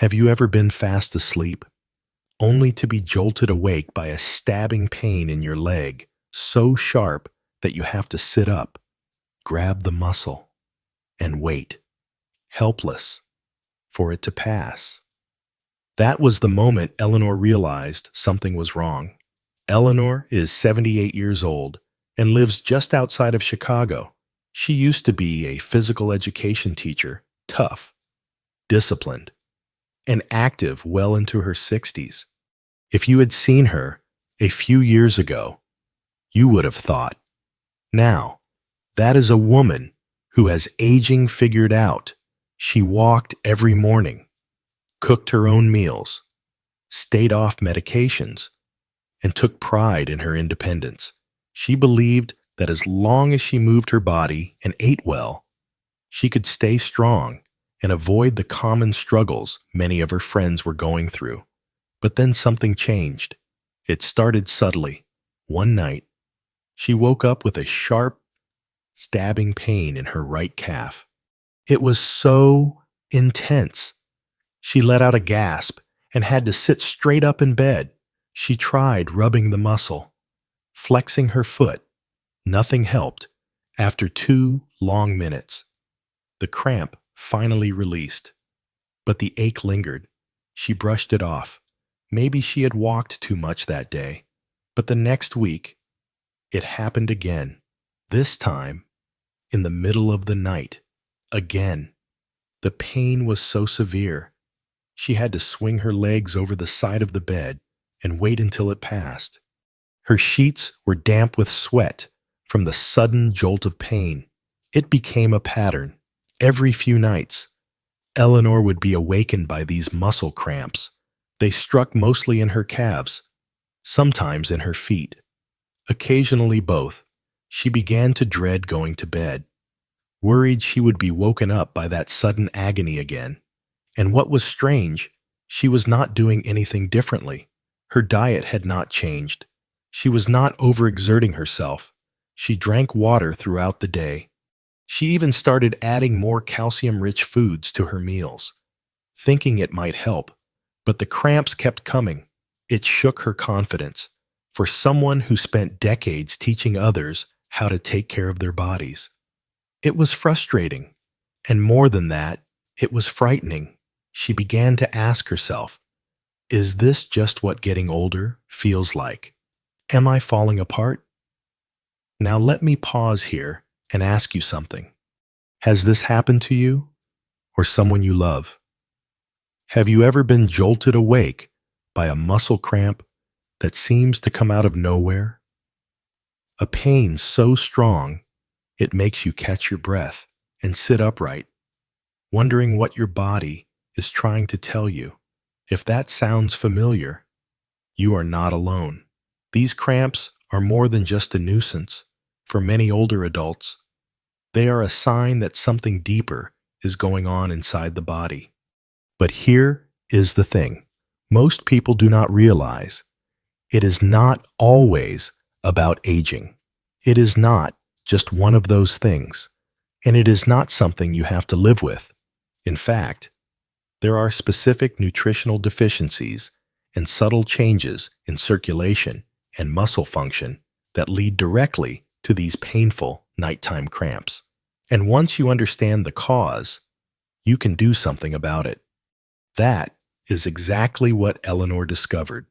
Have you ever been fast asleep, only to be jolted awake by a stabbing pain in your leg, so sharp that you have to sit up, grab the muscle, and wait, helpless, for it to pass? That was the moment Eleanor realized something was wrong. Eleanor is 78 years old and lives just outside of Chicago. She used to be a physical education teacher, tough, disciplined, and active well into her 60s. If you had seen her a few years ago, you would have thought, now, that is a woman who has aging figured out. She walked every morning, cooked her own meals, stayed off medications, and took pride in her independence. She believed that as long as she moved her body and ate well, she could stay strong and avoid the common struggles many of her friends were going through. But then something changed. It started subtly. One night, she woke up with a sharp, stabbing pain in her right calf. It was so intense. She let out a gasp and had to sit straight up in bed. She tried rubbing the muscle, flexing her foot. Nothing helped. After 2 long minutes, the cramp finally released, but the ache lingered. She brushed it off. Maybe she had walked too much that day, but the next week, it happened again. This time, in the middle of the night. Again. The pain was so severe, she had to swing her legs over the side of the bed and wait until it passed. Her sheets were damp with sweat from the sudden jolt of pain. It became a pattern. Every few nights, Eleanor would be awakened by these muscle cramps. They struck mostly in her calves, sometimes in her feet, occasionally both. She began to dread going to bed, worried she would be woken up by that sudden agony again. And what was strange, she was not doing anything differently. Her diet had not changed. She was not overexerting herself. She drank water throughout the day. She even started adding more calcium-rich foods to her meals, thinking it might help. But the cramps kept coming. It shook her confidence. For someone who spent decades teaching others how to take care of their bodies, it was frustrating. And more than that, it was frightening. She began to ask herself, is this just what getting older feels like? Am I falling apart? Now let me pause here and ask you something. Has this happened to you or someone you love? Have you ever been jolted awake by a muscle cramp that seems to come out of nowhere? A pain so strong it makes you catch your breath and sit upright, wondering what your body is trying to tell you. If that sounds familiar, you are not alone. These cramps are more than just a nuisance. For many older adults, they are a sign that something deeper is going on inside the body. But here is the thing. Most people do not realize it is not always about aging. It is not just one of those things, and it is not something you have to live with. In fact, there are specific nutritional deficiencies and subtle changes in circulation and muscle function that lead directly to these painful nighttime cramps. And once you understand the cause, you can do something about it. That is exactly what Eleanor discovered.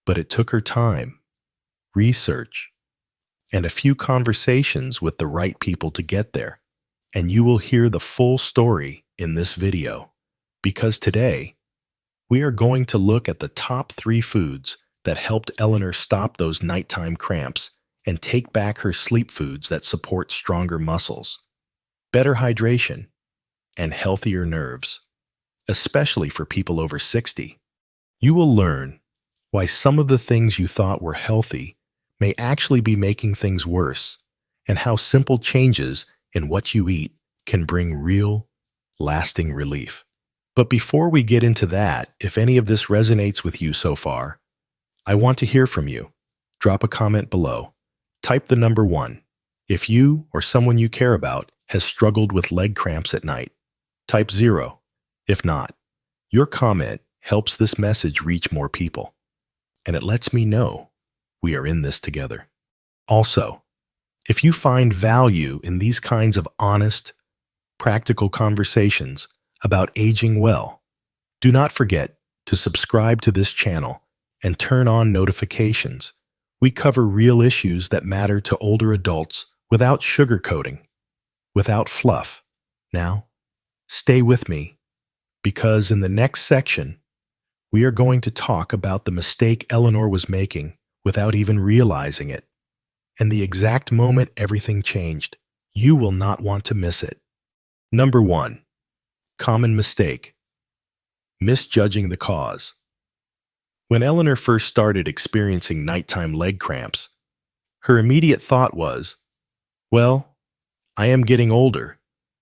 But it took her time, research, and a few conversations with the right people to get there. And you will hear the full story in this video. Because today, we are going to look at the top 3 foods that helped Eleanor stop those nighttime cramps and take back her sleep foods that support stronger muscles, better hydration, and healthier nerves, especially for people over 60. You will learn why some of the things you thought were healthy may actually be making things worse, and how simple changes in what you eat can bring real, lasting relief. But before we get into that, if any of this resonates with you so far, I want to hear from you. Drop a comment below. Type the number 1 if you or someone you care about has struggled with leg cramps at night. Type 0 if not. Your comment helps this message reach more people, and it lets me know we are in this together. Also, if you find value in these kinds of honest, practical conversations about aging well, do not forget to subscribe to this channel and turn on notifications. We cover real issues that matter to older adults without sugarcoating, without fluff. Now, stay with me, because in the next section, we are going to talk about the mistake Eleanor was making without even realizing it, and the exact moment everything changed. You will not want to miss it. Number 1. Common mistake: misjudging the cause. When Eleanor first started experiencing nighttime leg cramps, her immediate thought was, well, I am getting older.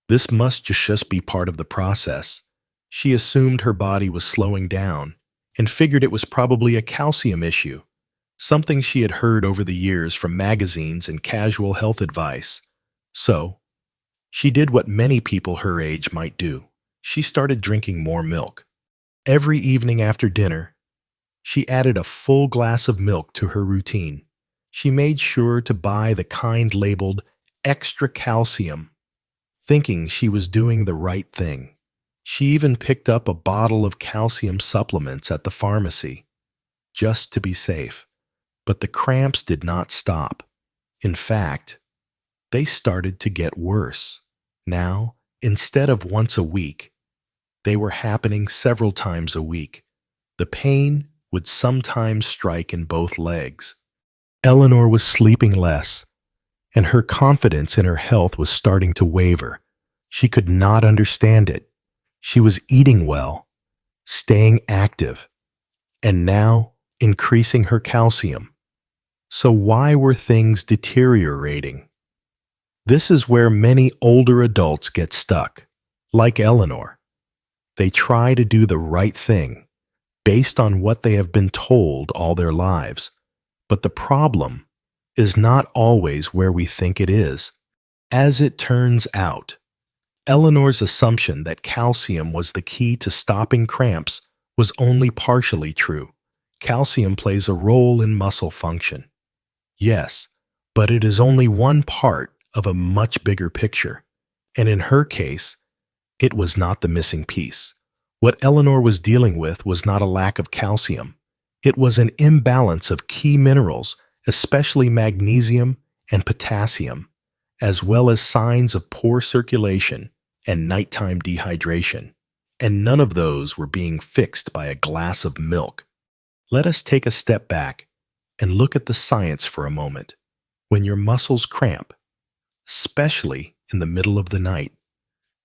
This must just be part of the process. She assumed her body was slowing down and figured it was probably a calcium issue, something she had heard over the years from magazines and casual health advice. So, she did what many people her age might do. She started drinking more milk. Every evening after dinner, she added a full glass of milk to her routine. She made sure to buy the kind labeled extra calcium, thinking she was doing the right thing. She even picked up a bottle of calcium supplements at the pharmacy, just to be safe. But the cramps did not stop. In fact, they started to get worse. Now, instead of once a week, they were happening several times a week. The pain would sometimes strike in both legs. Eleanor was sleeping less, and her confidence in her health was starting to waver. She could not understand it. She was eating well, staying active, and now increasing her calcium. So why were things deteriorating? This is where many older adults get stuck, like Eleanor. They try to do the right thing based on what they have been told all their lives. But the problem is not always where we think it is. As it turns out, Eleanor's assumption that calcium was the key to stopping cramps was only partially true. Calcium plays a role in muscle function. Yes, but it is only one part of a much bigger picture. And in her case, it was not the missing piece. What Eleanor was dealing with was not a lack of calcium. It was an imbalance of key minerals, especially magnesium and potassium, as well as signs of poor circulation and nighttime dehydration. And none of those were being fixed by a glass of milk. Let us take a step back and look at the science for a moment. When your muscles cramp, especially in the middle of the night,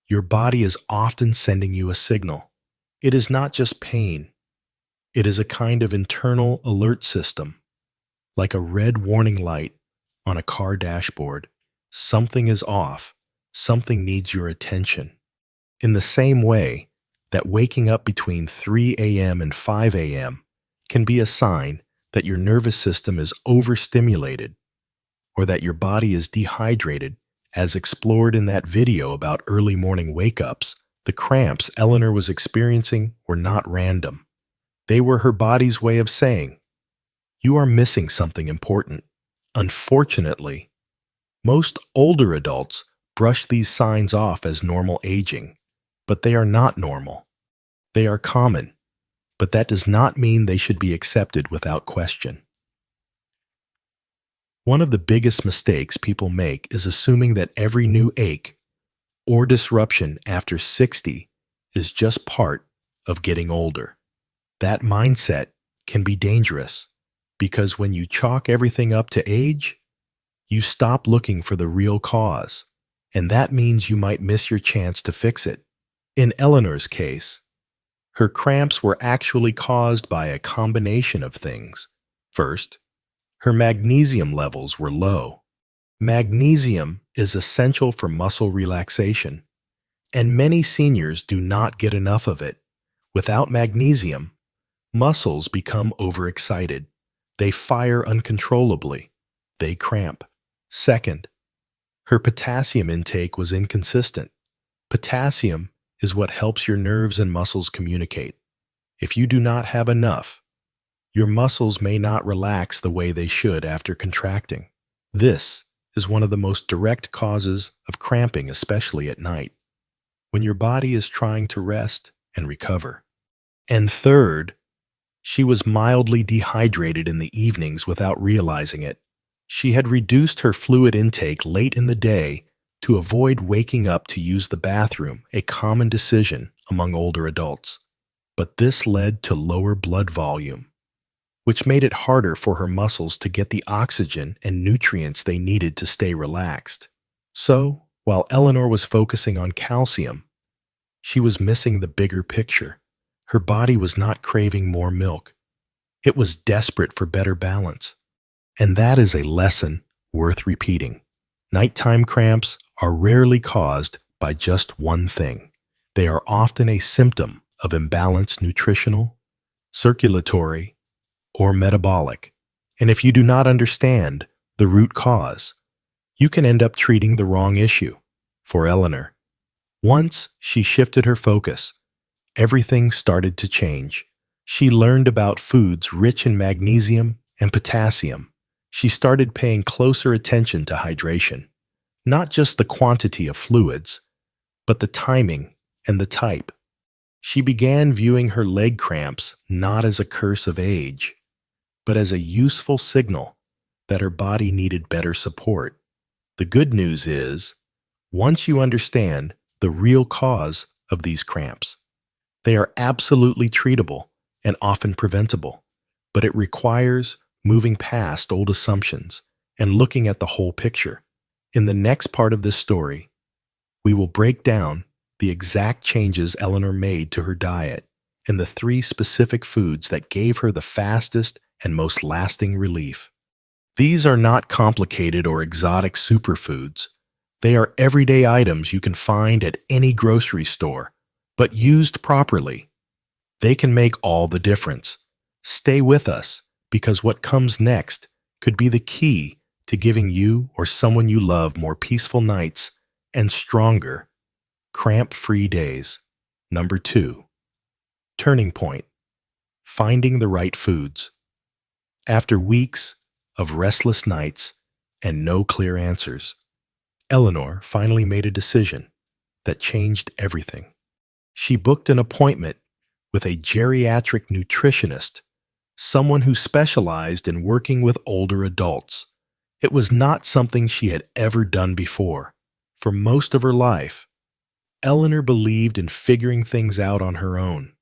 your body is often sending you a signal. It is not just pain. It is a kind of internal alert system, like a red warning light on a car dashboard. Something is off. Something needs your attention. In the same way that waking up between 3 a.m. and 5 a.m. can be a sign that your nervous system is overstimulated or that your body is dehydrated, as explored in that video about early morning wake-ups, the cramps Eleanor was experiencing were not random. They were her body's way of saying, "You are missing something important." Unfortunately, most older adults brush these signs off as normal aging, but they are not normal. They are common, but that does not mean they should be accepted without question. One of the biggest mistakes people make is assuming that every new ache or disruption after 60 is just part of getting older. That mindset can be dangerous because when you chalk everything up to age, you stop looking for the real cause, and that means you might miss your chance to fix it. In Eleanor's case, her cramps were actually caused by a combination of things. First, her magnesium levels were low. Magnesium is essential for muscle relaxation, and many seniors do not get enough of it. Without magnesium, muscles become overexcited. They fire uncontrollably. They cramp. Second, her potassium intake was inconsistent. Potassium is what helps your nerves and muscles communicate. If you do not have enough, your muscles may not relax the way they should after contracting. This is one of the most direct causes of cramping, especially at night, when your body is trying to rest and recover. And third, she was mildly dehydrated in the evenings without realizing it. She had reduced her fluid intake late in the day to avoid waking up to use the bathroom, a common decision among older adults. But this led to lower blood volume, which made it harder for her muscles to get the oxygen and nutrients they needed to stay relaxed. So, while Eleanor was focusing on calcium, she was missing the bigger picture. Her body was not craving more milk. It was desperate for better balance. And that is a lesson worth repeating. Nighttime cramps are rarely caused by just one thing. They are often a symptom of imbalanced nutritional, circulatory, or metabolic. And if you do not understand the root cause, you can end up treating the wrong issue. For Eleanor, once she shifted her focus, everything started to change. She learned about foods rich in magnesium and potassium. She started paying closer attention to hydration, not just the quantity of fluids, but the timing and the type. She began viewing her leg cramps not as a curse of age, but as a useful signal that her body needed better support. The good news is, once you understand the real cause of these cramps, they are absolutely treatable and often preventable, but it requires moving past old assumptions and looking at the whole picture. In the next part of this story, we will break down the exact changes Eleanor made to her diet and the 3 specific foods that gave her the fastest and most lasting relief. These are not complicated or exotic superfoods. They are everyday items you can find at any grocery store, but used properly, they can make all the difference. Stay with us, because what comes next could be the key to giving you or someone you love more peaceful nights and stronger, cramp-free days. Number 2. Turning point. Finding the right foods. After weeks of restless nights and no clear answers, Eleanor finally made a decision that changed everything. She booked an appointment with a geriatric nutritionist, someone who specialized in working with older adults. It was not something she had ever done before. For most of her life, Eleanor believed in figuring things out on her own.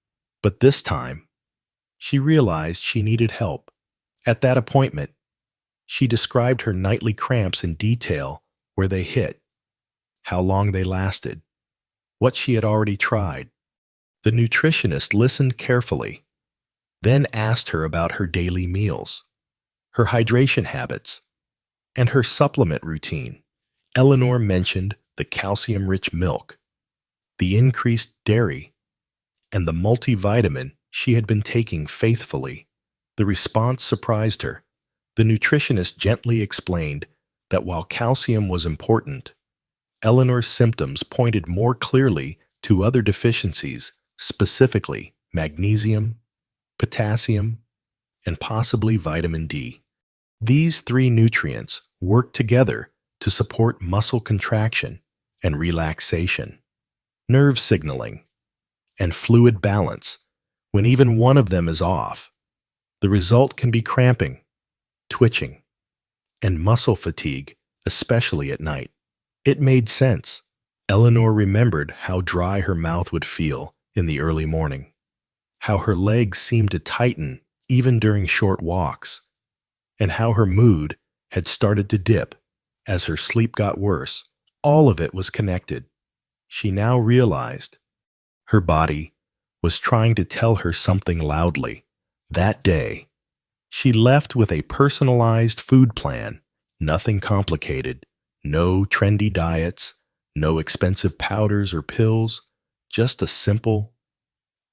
But this time, she realized she needed help. At that appointment, she described her nightly cramps in detail, where they hit, how long they lasted, what she had already tried. The nutritionist listened carefully, then asked her about her daily meals, her hydration habits, and her supplement routine. Eleanor mentioned the calcium-rich milk, the increased dairy, and the multivitamin she had been taking faithfully. The response surprised her. The nutritionist gently explained that while calcium was important, Eleanor's symptoms pointed more clearly to other deficiencies, specifically magnesium, potassium, and possibly vitamin D. These 3 nutrients work together to support muscle contraction and relaxation, nerve signaling, and fluid balance. When even one of them is off, the result can be cramping, twitching, and muscle fatigue, especially at night. It made sense. Eleanor remembered how dry her mouth would feel in the early morning, how her legs seemed to tighten even during short walks, and how her mood had started to dip as her sleep got worse. All of it was connected. She now realized her body was trying to tell her something loudly. That day, she left with a personalized food plan, nothing complicated, no trendy diets, no expensive powders or pills, just a simple,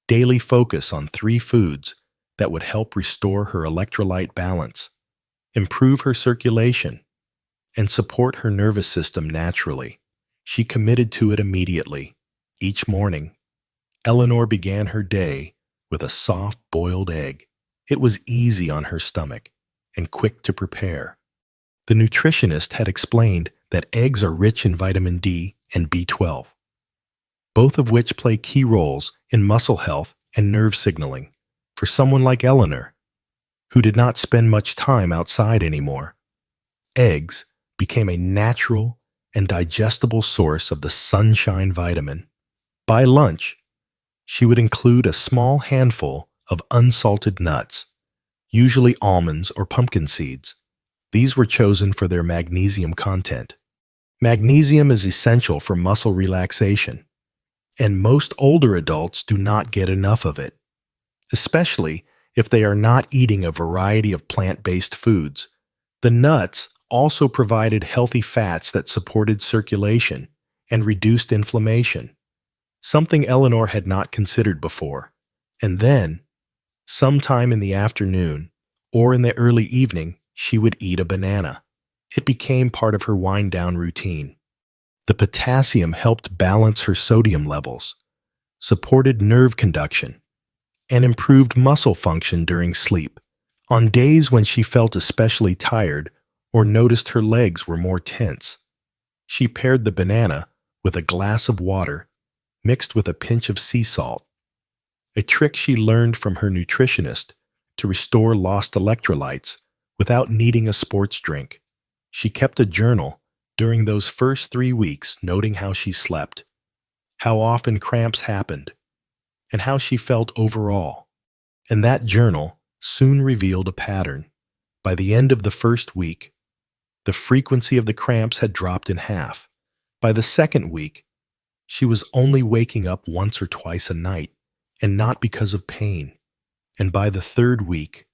daily focus on 3 foods that would help restore her electrolyte balance, improve her circulation, and support her nervous system naturally. She committed to it immediately. Each morning, Eleanor began her day with a soft boiled egg. It was easy on her stomach and quick to prepare. The nutritionist had explained that eggs are rich in vitamin D and B12, both of which play key roles in muscle health and nerve signaling for someone like Eleanor, who did not spend much time outside anymore. Eggs became a natural and digestible source of the sunshine vitamin. By lunch, she would include a small handful of unsalted nuts, usually almonds or pumpkin seeds. These were chosen for their magnesium content. Magnesium is essential for muscle relaxation, and most older adults do not get enough of it, especially if they are not eating a variety of plant-based foods. The nuts also provided healthy fats that supported circulation and reduced inflammation, something Eleanor had not considered before. And then, sometime in the afternoon or in the early evening, she would eat a banana. It became part of her wind-down routine. The potassium helped balance her sodium levels, supported nerve conduction, and improved muscle function during sleep. On days when she felt especially tired or noticed her legs were more tense, she paired the banana with a glass of water mixed with a pinch of sea salt, a trick she learned from her nutritionist to restore lost electrolytes without needing a sports drink. She kept a journal during those first 3 weeks, noting how she slept, how often cramps happened, and how she felt overall. And that journal soon revealed a pattern. By the end of the first week, the frequency of the cramps had dropped in half. By the second week, she was only waking up once or twice a night, and not because of pain. And by the third week,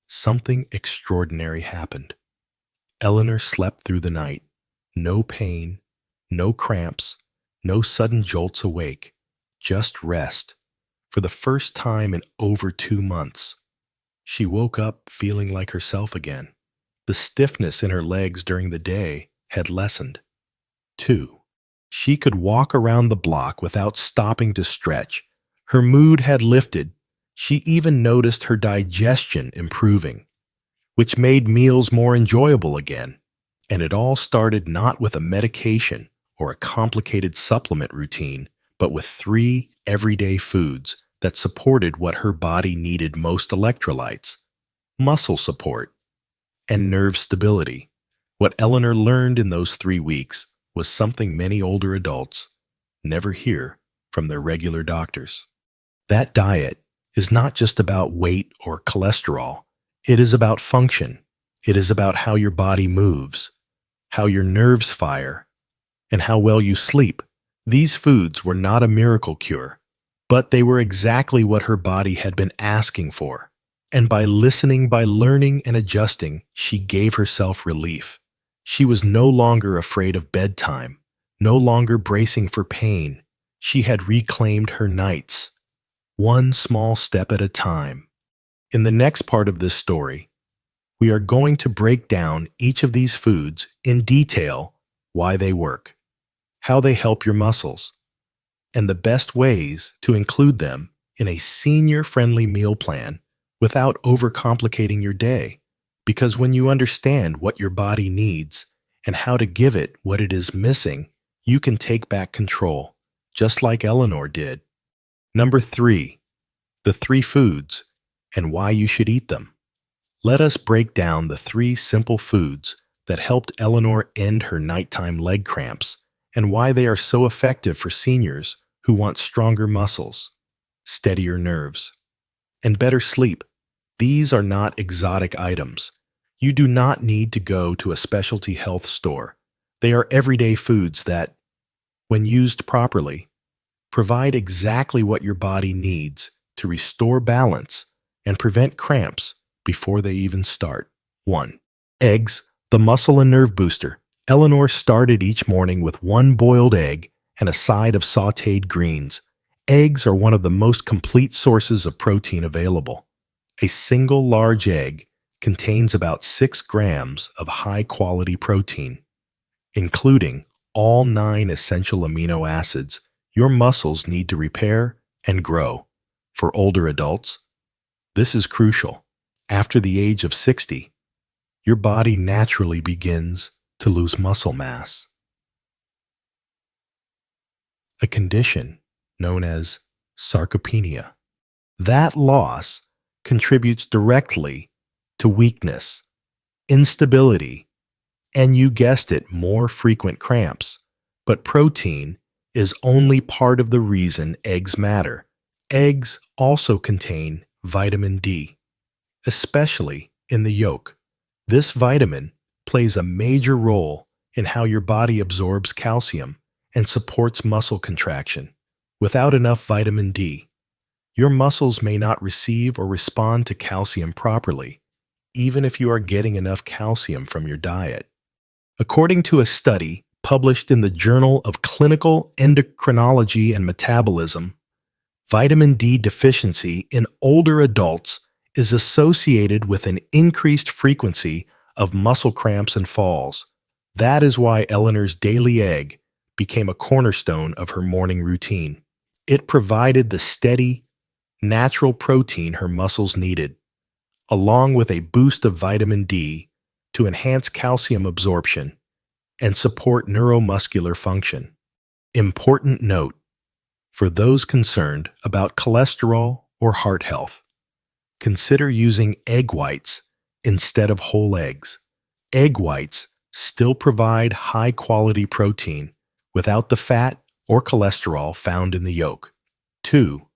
something extraordinary happened. Eleanor slept through the night. No pain, no cramps, no sudden jolts awake, just rest. For the first time in over 2 months, she woke up feeling like herself again. The stiffness in her legs during the day had lessened. 2. She could walk around the block without stopping to stretch. Her mood had lifted. She even noticed her digestion improving, which made meals more enjoyable again. And it all started not with a medication or a complicated supplement routine, but with 3 everyday foods that supported what her body needed most: electrolytes, muscle support, and nerve stability. What Eleanor learned in those 3 weeks was something many older adults never hear from their regular doctors. That diet is not just about weight or cholesterol. It is about function. It is about how your body moves, how your nerves fire, and how well you sleep. These foods were not a miracle cure, but they were exactly what her body had been asking for. And by listening, by learning and adjusting, she gave herself relief. She was no longer afraid of bedtime, no longer bracing for pain. She had reclaimed her nights, one small step at a time. In the next part of this story, we are going to break down each of these foods in detail, why they work, how they help your muscles, and the best ways to include them in a senior-friendly meal plan without overcomplicating your day. Because when you understand what your body needs and how to give it what it is missing, you can take back control, just like Eleanor did. Number 3, the 3 foods and why you should eat them. Let us break down the 3 simple foods that helped Eleanor end her nighttime leg cramps and why they are so effective for seniors who want stronger muscles, steadier nerves, and better sleep. These are not exotic items. You do not need to go to a specialty health store. They are everyday foods that, when used properly, provide exactly what your body needs to restore balance and prevent cramps before they even start. 1. Eggs, the muscle and nerve booster. Eleanor started each morning with 1 boiled egg and a side of sautéed greens. Eggs are one of the most complete sources of protein available. A single large egg contains about 6 grams of high-quality protein, including all 9 essential amino acids your muscles need to repair and grow. For older adults, this is crucial. After the age of 60, your body naturally begins to lose muscle mass, a condition known as sarcopenia. That loss contributes directly to weakness, instability, and you guessed it, more frequent cramps. But protein is only part of the reason eggs matter. Eggs also contain vitamin D, especially in the yolk. This vitamin plays a major role in how your body absorbs calcium and supports muscle contraction. Without enough vitamin D, your muscles may not receive or respond to calcium properly, even if you are getting enough calcium from your diet. According to a study published in the Journal of Clinical Endocrinology and Metabolism, vitamin D deficiency in older adults is associated with an increased frequency of muscle cramps and falls. That is why Eleanor's daily egg became a cornerstone of her morning routine. It provided the steady, natural protein her muscles needed, along with a boost of vitamin D to enhance calcium absorption and support neuromuscular function. Important note: for those concerned about cholesterol or heart health, consider using egg whites instead of whole eggs. Egg whites still provide high-quality protein without the fat or cholesterol found in the yolk. 2.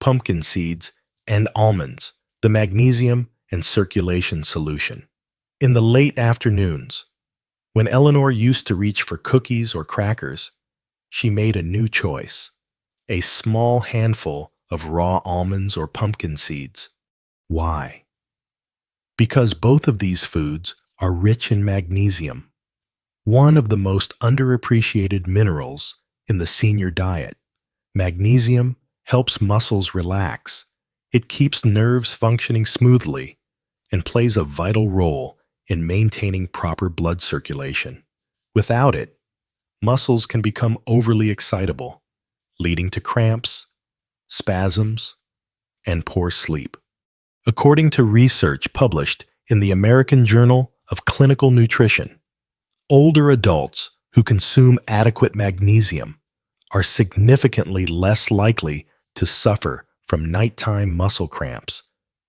Pumpkin seeds and almonds, the magnesium and circulation solution. In the late afternoons, when Eleanor used to reach for cookies or crackers, she made a new choice: a small handful of raw almonds or pumpkin seeds. Why? Because both of these foods are rich in magnesium, one of the most underappreciated minerals in the senior diet. Magnesium helps muscles relax, it keeps nerves functioning smoothly, and plays a vital role in maintaining proper blood circulation. Without it, muscles can become overly excitable, leading to cramps, spasms, and poor sleep. According to research published in the American Journal of Clinical Nutrition, older adults who consume adequate magnesium are significantly less likely to suffer from nighttime muscle cramps.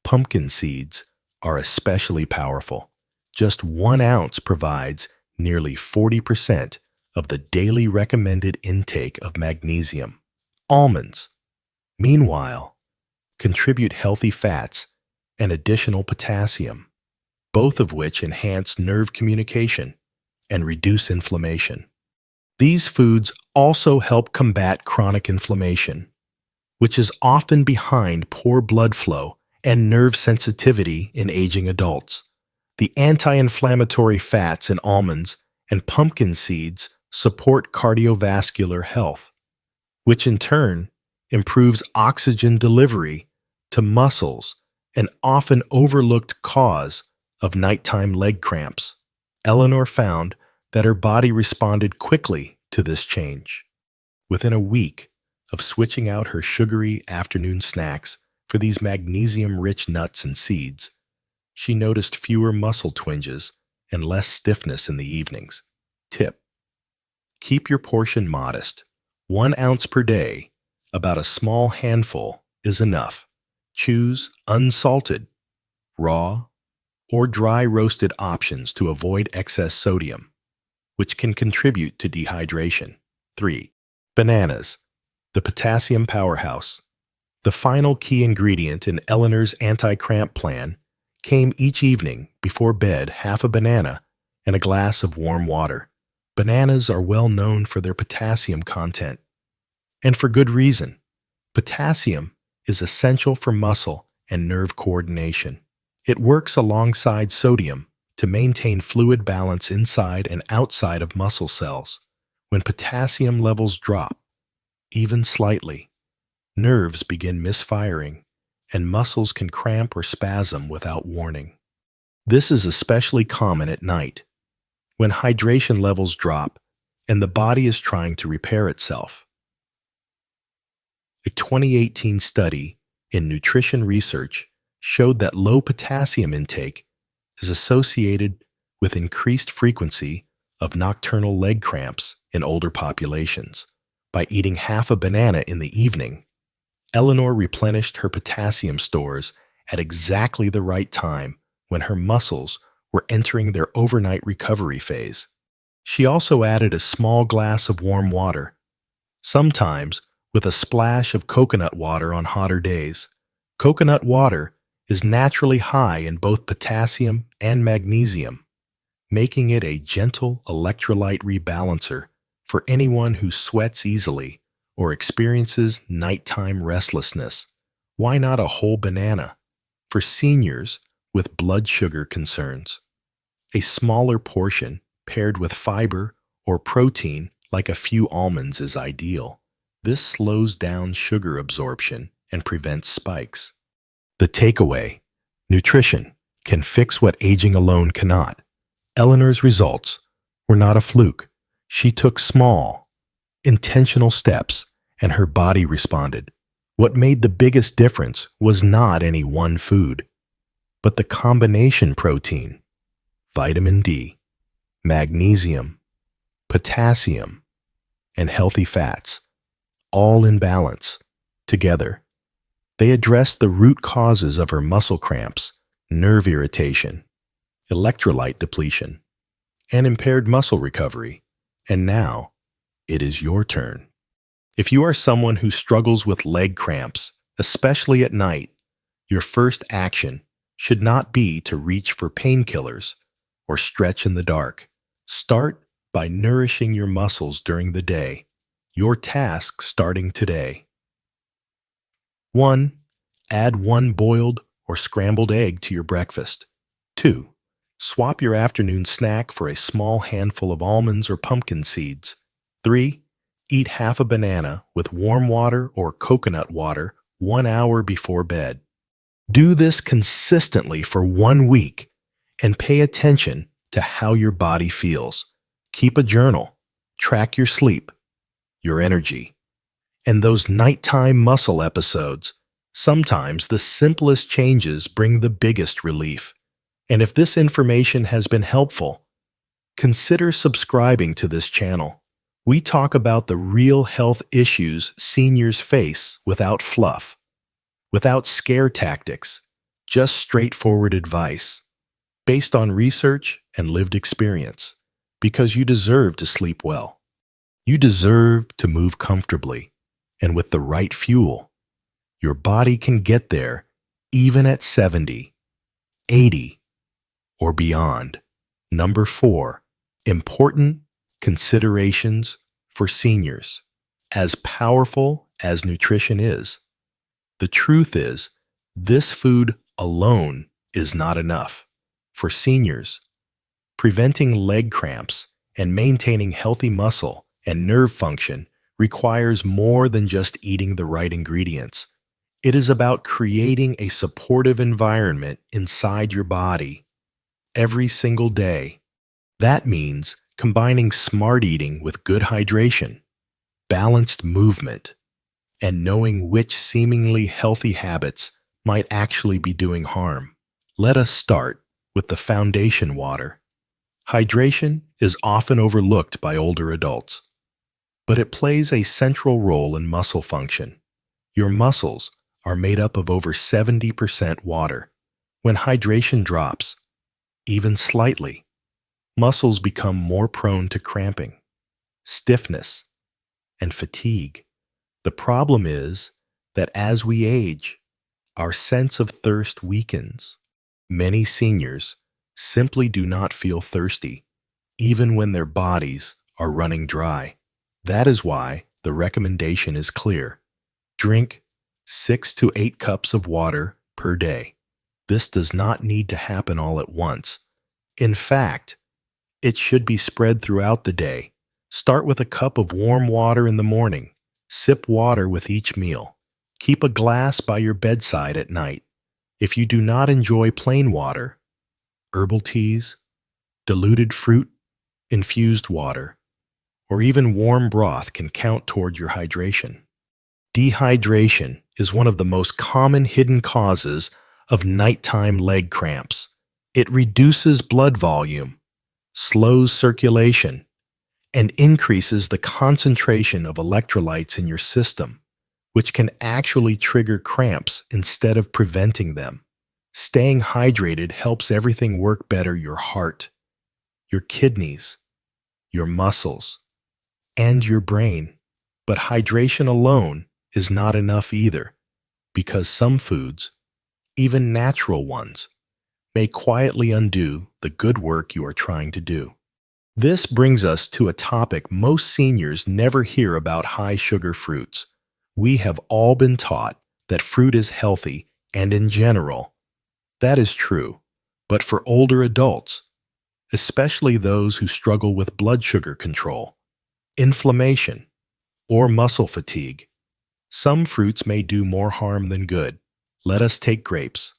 Pumpkin seeds are especially powerful. Just 1 ounce provides nearly 40% of the daily recommended intake of magnesium. Almonds, meanwhile, contribute healthy fats and additional potassium, both of which enhance nerve communication and reduce inflammation. These foods also help combat chronic inflammation, which is often behind poor blood flow and nerve sensitivity in aging adults. The anti-inflammatory fats in almonds and pumpkin seeds support cardiovascular health, which in turn improves oxygen delivery to muscles, an often overlooked cause of nighttime leg cramps. Eleanor found that her body responded quickly to this change. Within a week of switching out her sugary afternoon snacks for these magnesium-rich nuts and seeds, she noticed fewer muscle twinges and less stiffness in the evenings. Tip: keep your portion modest. 1 ounce per day, about a small handful, is enough. Choose unsalted, raw, or dry roasted options to avoid excess sodium, which can contribute to dehydration. 3. Bananas, the potassium powerhouse. The final key ingredient in Eleanor's anti-cramp plan came each evening before bed: half a banana and a glass of warm water. Bananas are well known for their potassium content, and for good reason. Potassium is essential for muscle and nerve coordination. It works alongside sodium to maintain fluid balance inside and outside of muscle cells. When potassium levels drop, even slightly, nerves begin misfiring, and muscles can cramp or spasm without warning. This is especially common at night, when hydration levels drop and the body is trying to repair itself. A 2018 study in nutrition research showed that low potassium intake is associated with increased frequency of nocturnal leg cramps in older populations. By eating half a banana in the evening, Eleanor replenished her potassium stores at exactly the right time when her muscles were entering their overnight recovery phase. She also added a small glass of warm water, sometimes with a splash of coconut water on hotter days. Coconut water is naturally high in both potassium and magnesium, making it a gentle electrolyte rebalancer for anyone who sweats easily or experiences nighttime restlessness. Why not a whole banana for seniors with blood sugar concerns? A smaller portion paired with fiber or protein like a few almonds is ideal. This slows down sugar absorption and prevents spikes. The takeaway: nutrition can fix what aging alone cannot. Eleanor's results were not a fluke. She took small, intentional steps, and her body responded. What made the biggest difference was not any one food, but the combination protein, vitamin D, magnesium, potassium, and healthy fats, all in balance, together. They addressed the root causes of her muscle cramps, nerve irritation, electrolyte depletion, and impaired muscle recovery. And now, it is your turn. If you are someone who struggles with leg cramps, especially at night, your first action should not be to reach for painkillers or stretch in the dark. Start by nourishing your muscles during the day. Your task starting today. 1. Add 1 boiled or scrambled egg to your breakfast. 2. Swap your afternoon snack for a small handful of almonds or pumpkin seeds. 3. Eat half a banana with warm water or coconut water 1 hour before bed. Do this consistently for 1 week and pay attention to how your body feels. Keep a journal. Track your sleep, your energy, and those nighttime muscle episodes. Sometimes the simplest changes bring the biggest relief. And if this information has been helpful, consider subscribing to this channel. We talk about the real health issues seniors face without fluff, without scare tactics, just straightforward advice, based on research and lived experience, because you deserve to sleep well. You deserve to move comfortably, and with the right fuel, your body can get there even at 70, 80, or beyond. Number 4, important considerations for seniors. As powerful as nutrition is, the truth is, this food alone is not enough. For seniors, preventing leg cramps and maintaining healthy muscle and nerve function requires more than just eating the right ingredients. It is about creating a supportive environment inside your body every single day. That means combining smart eating with good hydration, balanced movement, and knowing which seemingly healthy habits might actually be doing harm. Let us start with the foundation water. Hydration is often overlooked by older adults, but it plays a central role in muscle function. Your muscles are made up of over 70% water. When hydration drops, even slightly, muscles become more prone to cramping, stiffness, and fatigue. The problem is that as we age, our sense of thirst weakens. Many seniors simply do not feel thirsty, even when their bodies are running dry. That is why the recommendation is clear. Drink 6 to 8 cups of water per day. This does not need to happen all at once. In fact, it should be spread throughout the day. Start with a cup of warm water in the morning. Sip water with each meal. Keep a glass by your bedside at night. If you do not enjoy plain water, herbal teas, diluted fruit, infused water, or even warm broth can count toward your hydration. Dehydration is one of the most common hidden causes of nighttime leg cramps. It reduces blood volume, slows circulation, and increases the concentration of electrolytes in your system, which can actually trigger cramps instead of preventing them. Staying hydrated helps everything work better: your heart, your kidneys, your muscles, and your brain. But hydration alone is not enough either, because some foods, even natural ones, may quietly undo the good work you are trying to do. This brings us to a topic most seniors never hear about: high-sugar fruits. We have all been taught that fruit is healthy, and in general, that is true. But for older adults, especially those who struggle with blood sugar control, inflammation, or muscle fatigue, some fruits may do more harm than good. Let us take grapes,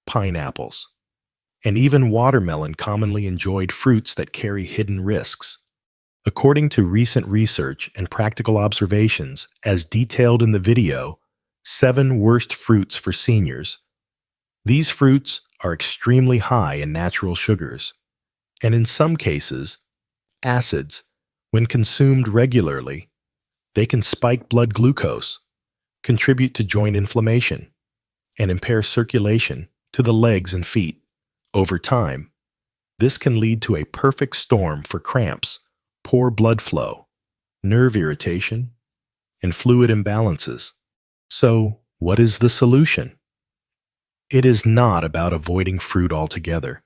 pineapples, and even watermelon, commonly enjoyed fruits that carry hidden risks. According to recent research and practical observations, as detailed in the video, 7 Worst Fruits for Seniors, these fruits are extremely high in natural sugars, and in some cases, acids. When consumed regularly, they can spike blood glucose, contribute to joint inflammation, and impair circulation to the legs and feet. Over time, this can lead to a perfect storm for cramps, poor blood flow, nerve irritation, and fluid imbalances. So, what is the solution? It is not about avoiding fruit altogether.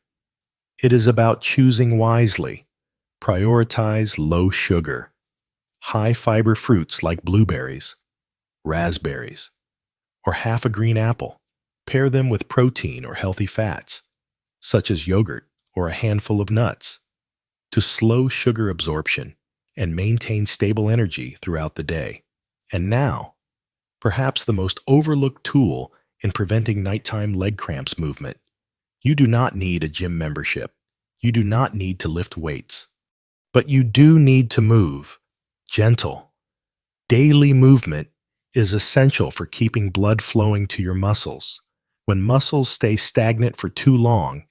It is about choosing wisely. Prioritize low sugar, high fiber fruits like blueberries, raspberries, or half a green apple. Pair them with protein or healthy fats, such as yogurt or a handful of nuts, to slow sugar absorption and maintain stable energy throughout the day. And now, perhaps the most overlooked tool in preventing nighttime leg cramps movement. You do not need a gym membership. You do not need to lift weights. But you do need to move. Gentle, daily movement is essential for keeping blood flowing to your muscles. When muscles stay stagnant for too long,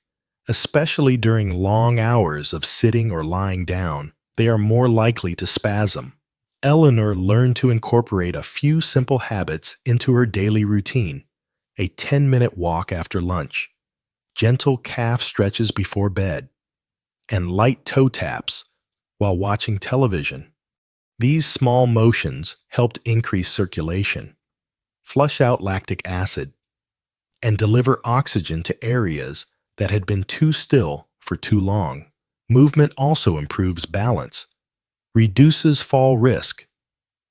especially during long hours of sitting or lying down, they are more likely to spasm. Eleanor learned to incorporate a few simple habits into her daily routine: a 10-minute walk after lunch, gentle calf stretches before bed, and light toe taps while watching television. These small motions helped increase circulation, flush out lactic acid, and deliver oxygen to areas that had been too still for too long. Movement also improves balance, reduces fall risk,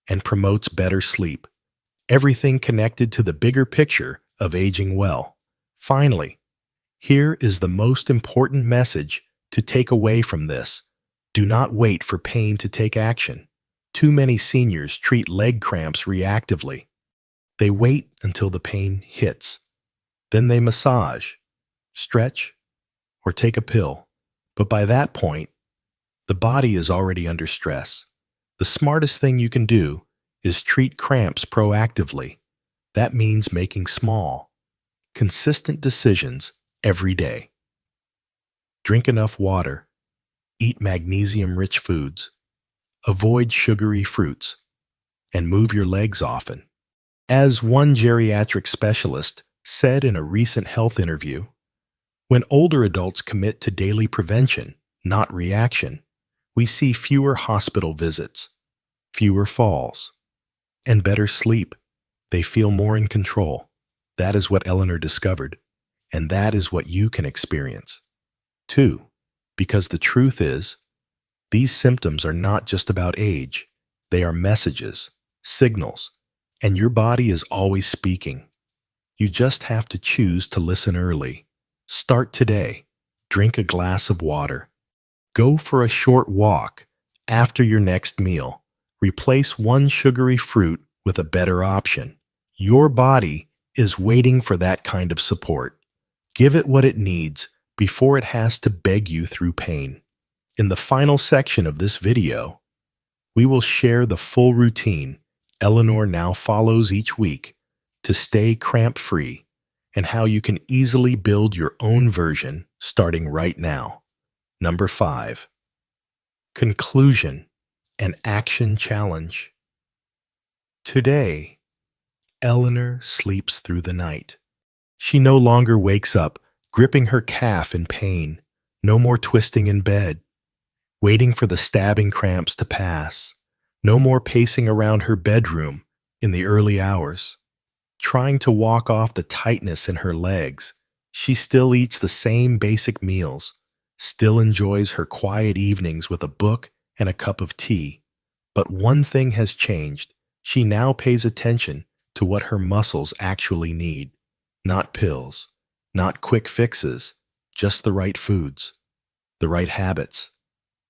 and promotes better sleep. Everything connected to the bigger picture of aging well. Finally, here is the most important message to take away from this: do not wait for pain to take action. Too many seniors treat leg cramps reactively. They wait until the pain hits. Then they massage, stretch, or take a pill. But by that point, the body is already under stress. The smartest thing you can do is treat cramps proactively. That means making small, consistent decisions every day. Drink enough water, eat magnesium-rich foods, avoid sugary fruits, and move your legs often. As one geriatric specialist said in a recent health interview, when older adults commit to daily prevention, not reaction, we see fewer hospital visits, fewer falls, and better sleep. They feel more in control. That is what Eleanor discovered, and that is what you can experience, too, because the truth is, these symptoms are not just about age. They are messages, signals, and your body is always speaking. You just have to choose to listen early. Start today. Drink a glass of water. Go for a short walk after your next meal. Replace one sugary fruit with a better option. Your body is waiting for that kind of support. Give it what it needs before it has to beg you through pain. In the final section of this video, we will share the full routine Eleanor now follows each week to stay cramp-free and how you can easily build your own version starting right now. Number 5. Conclusion and Action Challenge. Today, Eleanor sleeps through the night. She no longer wakes up gripping her calf in pain. No more twisting in bed, waiting for the stabbing cramps to pass. No more pacing around her bedroom in the early hours, trying to walk off the tightness in her legs. She still eats the same basic meals, still enjoys her quiet evenings with a book and a cup of tea. But one thing has changed. She now pays attention to what her muscles actually need. Not pills, not quick fixes, just the right foods, the right habits,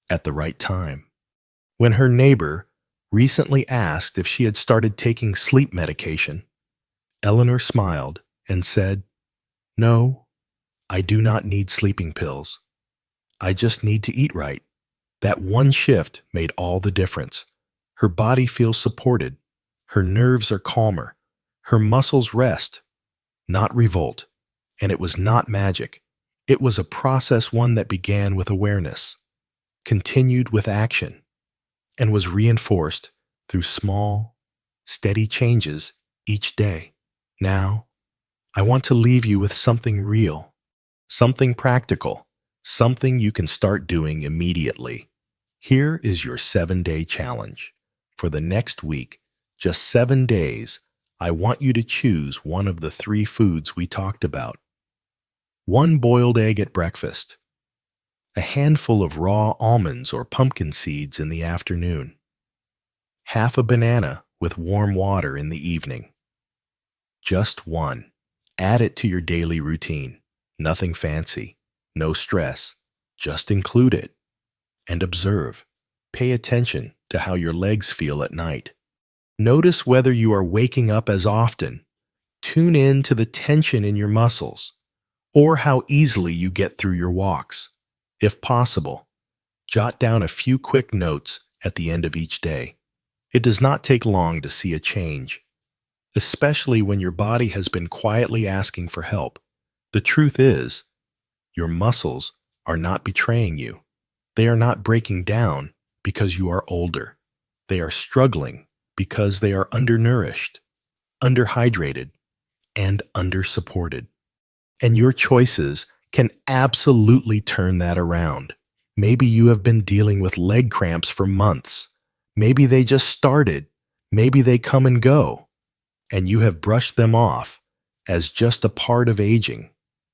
at the right time. When her neighbor recently asked if she had started taking sleep medication, Eleanor smiled and said, "No, I do not need sleeping pills. I just need to eat right." That one shift made all the difference. Her body feels supported. Her nerves are calmer. Her muscles rest, not revolt. And it was not magic. It was a process, one that began with awareness, continued with action, and was reinforced through small, steady changes each day. Now, I want to leave you with something real, something practical, something you can start doing immediately. Here is your 7-day challenge. For the next week, just 7 days, I want you to choose one of the 3 foods we talked about. 1 boiled egg at breakfast, a handful of raw almonds or pumpkin seeds in the afternoon, half a banana with warm water in the evening. Just 1. Add it to your daily routine. Nothing fancy, no stress. Just include it. And observe. Pay attention to how your legs feel at night. Notice whether you are waking up as often. Tune in to the tension in your muscles, or how easily you get through your walks. If possible, jot down a few quick notes at the end of each day. It does not take long to see a change, especially when your body has been quietly asking for help. The truth is, your muscles are not betraying you. They are not breaking down because you are older. They are struggling because they are undernourished, underhydrated, and undersupported. And your choices can absolutely turn that around. Maybe you have been dealing with leg cramps for months. Maybe they just started. Maybe they come and go, and you have brushed them off as just a part of aging.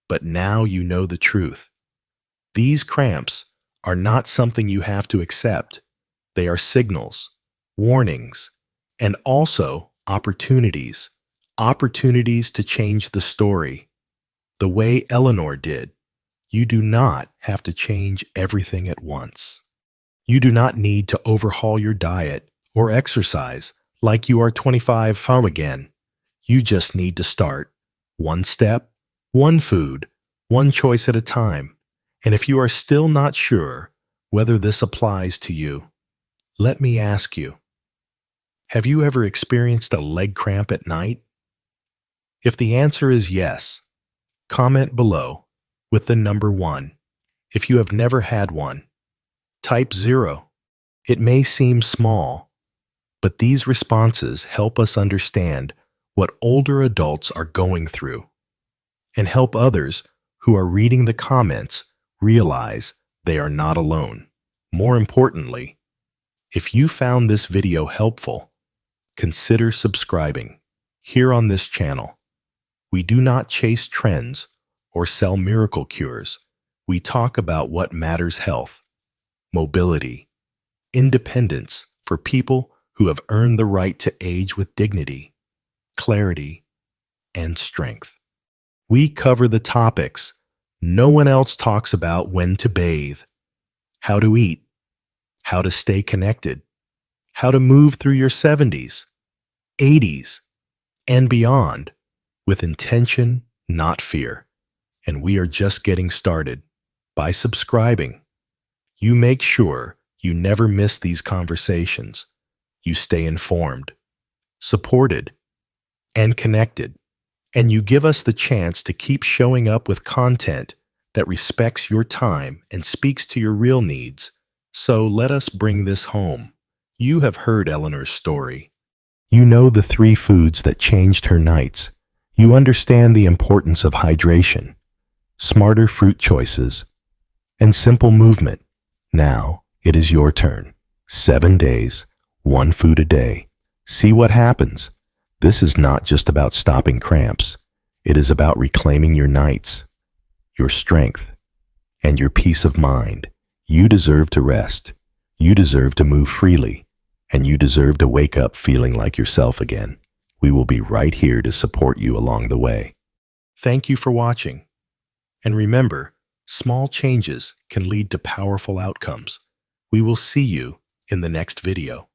But now you know the truth. These cramps are not something you have to accept. They are signals, warnings, and also opportunities. Opportunities to change the story. The way Eleanor did. You do not have to change everything at once. You do not need to overhaul your diet or exercise like you are 25 from again. You just need to start. 1 step, 1 food, 1 choice at a time. And if you are still not sure whether this applies to you, let me ask you, have you ever experienced a leg cramp at night? If the answer is yes, comment below with the number 1. If you have never had one, type 0. It may seem small, but these responses help us understand what older adults are going through and help others who are reading the comments realize they are not alone. More importantly, if you found this video helpful, consider subscribing here on this channel. We do not chase trends or sell miracle cures. We talk about what matters: health, mobility, independence for people who have earned the right to age with dignity, clarity, and strength. We cover the topics no one else talks about: when to bathe, how to eat, how to stay connected, how to move through your 70s, 80s, and beyond with intention, not fear. And we are just getting started. By subscribing, you make sure you never miss these conversations. You stay informed, supported, and connected. And you give us the chance to keep showing up with content that respects your time and speaks to your real needs. So let us bring this home. You have heard Eleanor's story. You know the 3 foods that changed her nights. You understand the importance of hydration, smarter fruit choices, and simple movement. Now it is your turn. 7 days, 1 food a day. See what happens. This is not just about stopping cramps. It is about reclaiming your nights, your strength, and your peace of mind. You deserve to rest. You deserve to move freely. And you deserve to wake up feeling like yourself again. We will be right here to support you along the way. Thank you for watching. And remember, small changes can lead to powerful outcomes. We will see you in the next video.